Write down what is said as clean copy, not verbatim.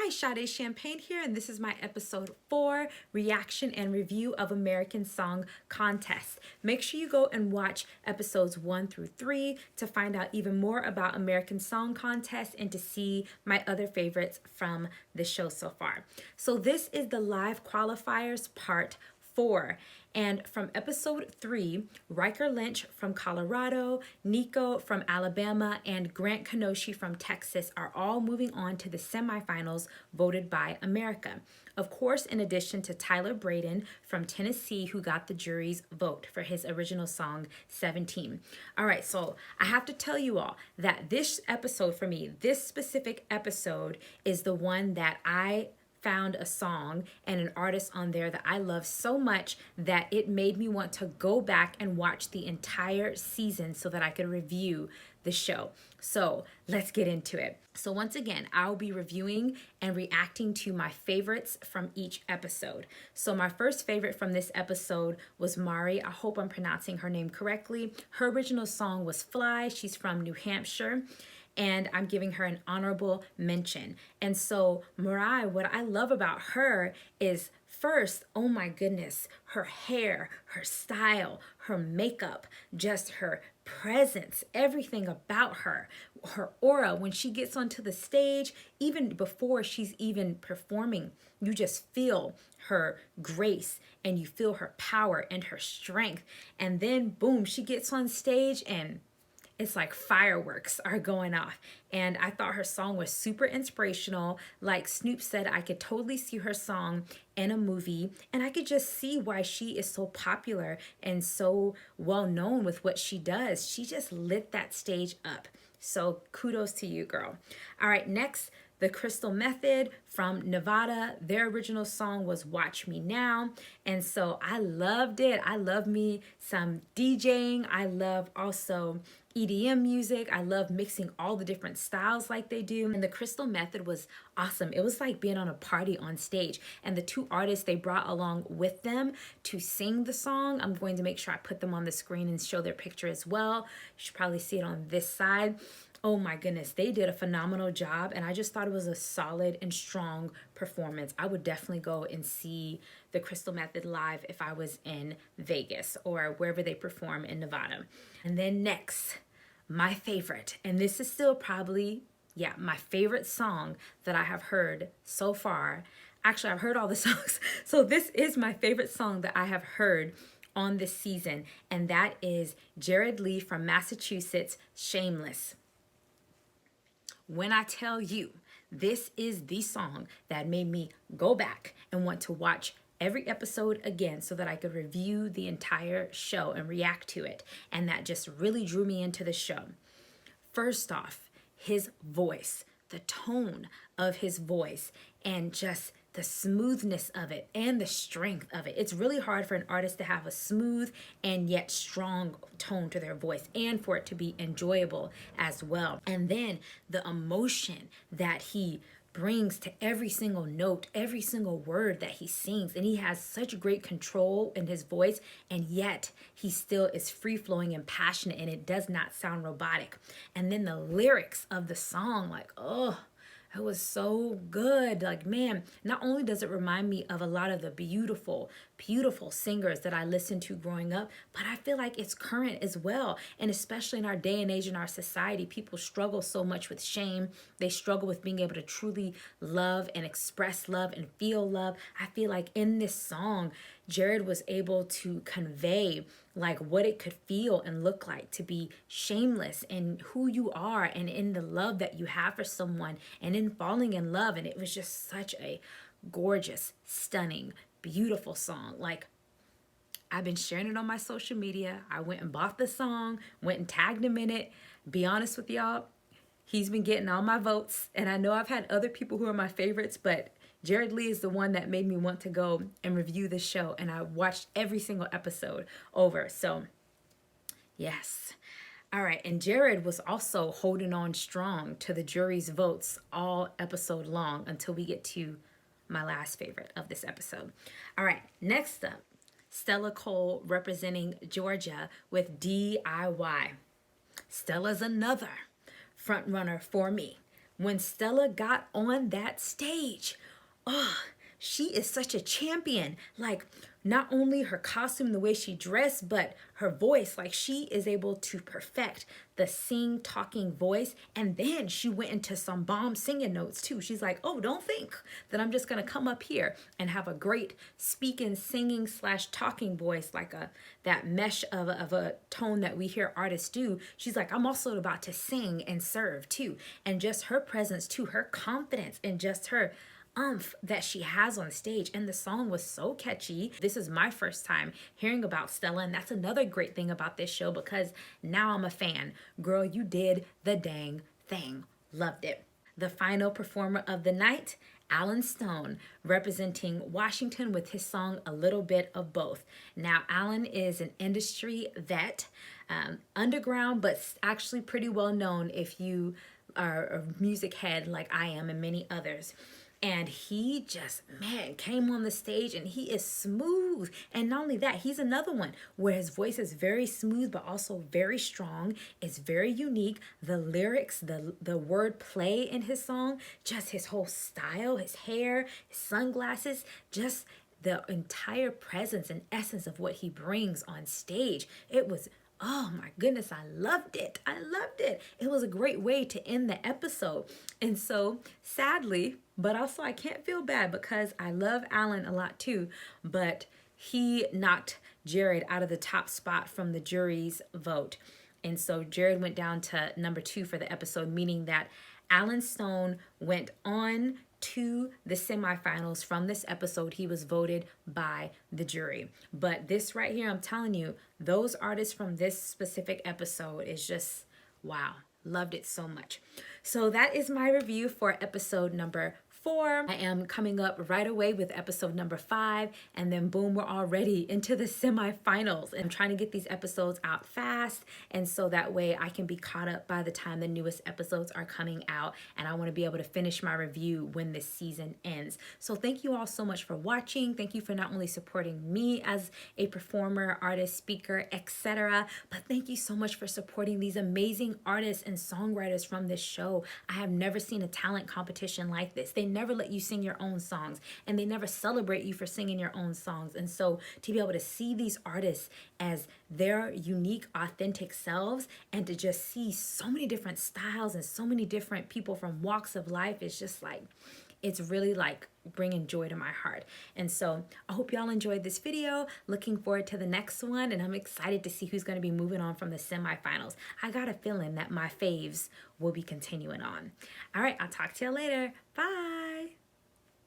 Hi, Sade Champagne here, and this is my episode 4 reaction and review of American Song Contest. Make sure you go and watch episodes 1 through 3 to find out even more about American Song Contest and to see my other favorites from the show so far. So, this is the live qualifiers part 4. And from episode 3, Riker Lynch from Colorado, Nico from Alabama, and Grant Kenoshi from Texas are all moving on to the semifinals voted by America. Of course, in addition to Tyler Braden from Tennessee, who got the jury's vote for his original song, 17. All right, so I have to tell you all that this episode for me, this specific episode, is the one that I found a song and an artist on there that I love so much that it made me want to go back and watch the entire season so that I could review the show. So let's get into it. So once again, I'll be reviewing and reacting to my favorites from each episode. So my first favorite from this episode was Mari. I hope I'm pronouncing her name correctly. Her original song was Fly. She's from New Hampshire, and I'm giving her an honorable mention. And so Mariah, what I love about her is first, oh my goodness, her hair, her style, her makeup, just her presence, everything about her, her aura when she gets onto the stage, even before she's even performing, you just feel her grace and you feel her power and her strength. And then boom, she gets on stage and it's like fireworks are going off. And I thought her song was super inspirational. Like Snoop said, I could totally see her song in a movie, and I could just see why she is so popular and so well known with what she does. She just lit that stage up. So kudos to you, girl. All right, next, the Crystal Method from Nevada. Their original song was Watch Me Now. And so I loved it. I love me some DJing. I love also EDM music. I love mixing all the different styles like they do. And the Crystal Method was awesome. It was like being on a party on stage. And the two artists they brought along with them to sing the song, I'm going to make sure I put them on the screen and show their picture as well. You should probably see it on this side. Oh my goodness, they did a phenomenal job, and I just thought it was a solid and strong performance. I would definitely go and see the Crystal Method live if I was in Vegas or wherever they perform in Nevada. And then next, my favorite, and this is still probably, yeah, my favorite song that I have heard so far. Actually, I've heard all the songs, so this is my favorite song that I have heard on this season, and that is Jared Lee from Massachusetts, Shameless. When I tell you, this is the song that made me go back and want to watch every episode again so that I could review the entire show and react to it. And that just really drew me into the show. First off, his voice, the tone of his voice, and just the smoothness of it and the strength of it. It's really hard for an artist to have a smooth and yet strong tone to their voice and for it to be enjoyable as well. And then the emotion that he brings to every single note, every single word that he sings. And he has such great control in his voice, and yet he still is free-flowing and passionate, and it does not sound robotic. And then the lyrics of the song, like, oh, it was so good. Like, man, not only does it remind me of a lot of the beautiful, beautiful singers that I listened to growing up, but I feel like it's current as well. And especially in our day and age in our society, people struggle so much with shame. They struggle with being able to truly love and express love and feel love. I feel like in this song, Jared was able to convey like what it could feel and look like to be shameless in who you are and in the love that you have for someone and in falling in love. And it was just such a gorgeous, stunning, beautiful song. Like, I've been sharing it on my social media. I went and bought the song, went and tagged him in it. Be honest with y'all, he's been getting all my votes. And I know I've had other people who are my favorites, but Jared Lee is the one that made me want to go and review this show, and I watched every single episode over. So, yes. All right, and Jared was also holding on strong to the jury's votes all episode long until we get to my last favorite of this episode. All right, next up, Stella Cole representing Georgia with DIY. Stella's another front runner for me when Stella got on that stage, oh, she is such a champion. Like, not only her costume, the way she dressed, but her voice. Like, she is able to perfect the sing talking voice. And then she went into some bomb singing notes too. She's like, oh, don't think that I'm just gonna come up here and have a great speaking, singing slash talking voice, like that mesh of a tone that we hear artists do. She's like, I'm also about to sing and serve too. And just her presence too, her confidence, and just her that she has on stage. And the song was so catchy. This is my first time hearing about Stella, and that's another great thing about this show, because now I'm a fan. Girl, you did the dang thing. Loved it. The final performer of the night, Alan Stone, representing Washington with his song A Little Bit of Both. Now, Alan is an industry vet, underground, but actually pretty well known if you are a music head like I am and many others. And he just, man, came on the stage and he is smooth. And not only that, he's another one where his voice is very smooth, but also very strong. It's very unique. The lyrics, the word play in his song, just his whole style, his hair, his sunglasses, just the entire presence and essence of what he brings on stage. It was, oh my goodness, I loved it. I loved it. It was a great way to end the episode. And so sadly, but also I can't feel bad because I love Alan a lot too, but he knocked Jared out of the top spot from the jury's vote. And so Jared went down to number 2 for the episode, meaning that Alan Stone went on to the semifinals from this episode. He was voted by the jury. But this right here, I'm telling you, those artists from this specific episode is just, wow. Loved it so much. So that is my review for episode number 4. I am coming up right away with episode number 5, and then boom, we're already into the semifinals. And I'm trying to get these episodes out fast, and so that way I can be caught up by the time the newest episodes are coming out, and I want to be able to finish my review when this season ends. So thank you all so much for watching. Thank you for not only supporting me as a performer, artist, speaker, etc., but thank you so much for supporting these amazing artists and songwriters from this show. I have never seen a talent competition like this. They never let you sing your own songs, and they never celebrate you for singing your own songs. And so to be able to see these artists as their unique, authentic selves, and to just see so many different styles and so many different people from walks of life is just like, it's really like bringing joy to my heart. And so I hope y'all enjoyed this video. Looking forward to the next one, and I'm excited to see who's going to be moving on from the semifinals. I got a feeling that my faves will be continuing on. All right, I'll talk to you later. Bye.